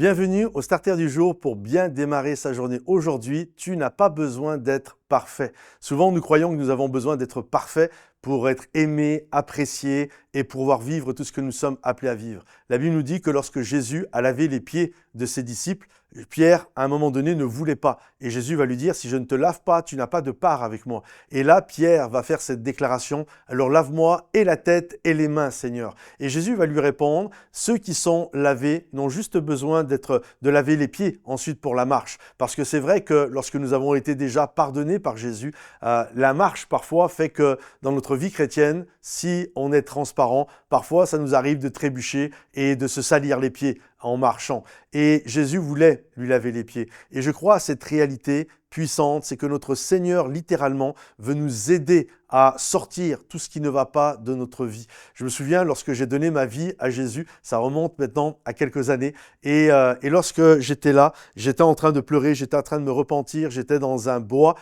Bienvenue au Starter du jour pour bien démarrer sa journée. Aujourd'hui, tu n'as pas besoin d'être parfait. Souvent, nous croyons que nous avons besoin d'être parfaits pour être aimés, appréciés et pour pouvoir vivre tout ce que nous sommes appelés à vivre. La Bible nous dit que lorsque Jésus a lavé les pieds de ses disciples, Pierre, à un moment donné, ne voulait pas. Et Jésus va lui dire, si je ne te lave pas, tu n'as pas de part avec moi. Et là, Pierre va faire cette déclaration, alors lave-moi et la tête et les mains, Seigneur. Et Jésus va lui répondre, ceux qui sont lavés n'ont juste besoin de laver les pieds ensuite pour la marche. Parce que c'est vrai que lorsque nous avons été déjà pardonnés par Jésus, la marche parfois fait que dans notre vie chrétienne, si on est transparent, parfois ça nous arrive de trébucher et de se salir les pieds en marchant. Et Jésus voulait lui laver les pieds. Et je crois à cette réalité puissante, c'est que notre Seigneur, littéralement, veut nous aider à sortir tout ce qui ne va pas de notre vie. Je me souviens, lorsque j'ai donné ma vie à Jésus, ça remonte maintenant à quelques années, et lorsque j'étais là, j'étais en train de pleurer, j'étais en train de me repentir, j'étais dans un bois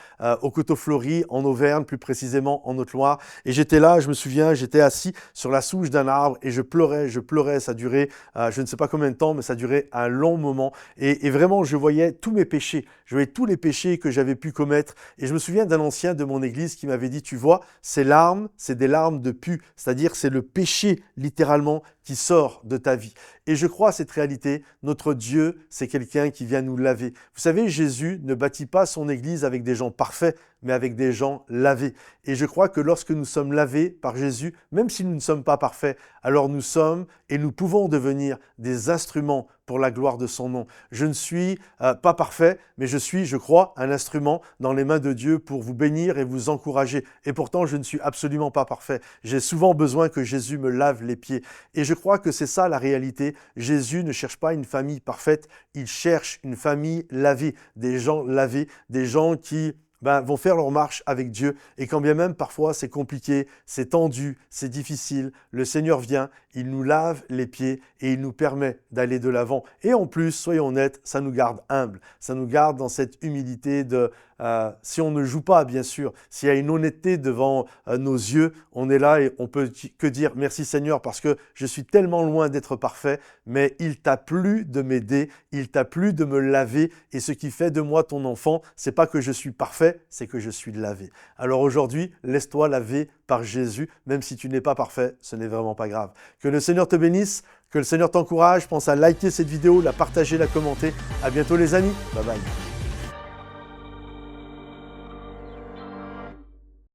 au Coteau-Fleury, en Auvergne, plus précisément en Haute-Loire, et j'étais là, je me souviens, j'étais assis sur la souche d'un arbre, et je pleurais, ça durait, je ne sais pas combien de temps, mais ça durait un long moment, et vraiment, je voyais tous mes péchés, je voyais tous les péchés que j'avais pu commettre, et je me souviens d'un ancien de mon église qui m'avait dit, tu vois, ces larmes, c'est des larmes de pu, c'est-à-dire c'est le péché littéralement qui sort de ta vie. Et je crois à cette réalité, notre Dieu, c'est quelqu'un qui vient nous laver. Vous savez, Jésus ne bâtit pas son église avec des gens parfaits, mais avec des gens lavés. Et je crois que lorsque nous sommes lavés par Jésus, même si nous ne sommes pas parfaits, alors nous sommes et nous pouvons devenir des instruments pour la gloire de son nom. Je ne suis pas parfait, mais je suis, je crois, un instrument dans les mains de Dieu pour vous bénir et vous encourager. Et pourtant, je ne suis absolument pas parfait. J'ai souvent besoin que Jésus me lave les pieds. Et je crois que c'est ça la réalité. Jésus ne cherche pas une famille parfaite, il cherche une famille lavée, des gens lavés, des gens qui vont faire leur marche avec Dieu. Et quand bien même parfois c'est compliqué, c'est tendu, c'est difficile, le Seigneur vient, il nous lave les pieds et il nous permet d'aller de l'avant. Et en plus, soyons honnêtes, ça nous garde humbles, ça nous garde dans cette humilité de, si on ne joue pas bien sûr, s'il y a une honnêteté devant nos yeux, on est là et on peut que dire merci Seigneur parce que je suis tellement loin d'être parfait, mais il t'a plu de m'aider, il t'a plu de me laver et ce qui fait de moi ton enfant, c'est pas que je suis parfait, c'est que je suis lavé. Alors aujourd'hui, laisse-toi laver par Jésus, même si tu n'es pas parfait, ce n'est vraiment pas grave. Que le Seigneur te bénisse, que le Seigneur t'encourage, pense à liker cette vidéo, la partager, la commenter. À bientôt les amis, bye bye.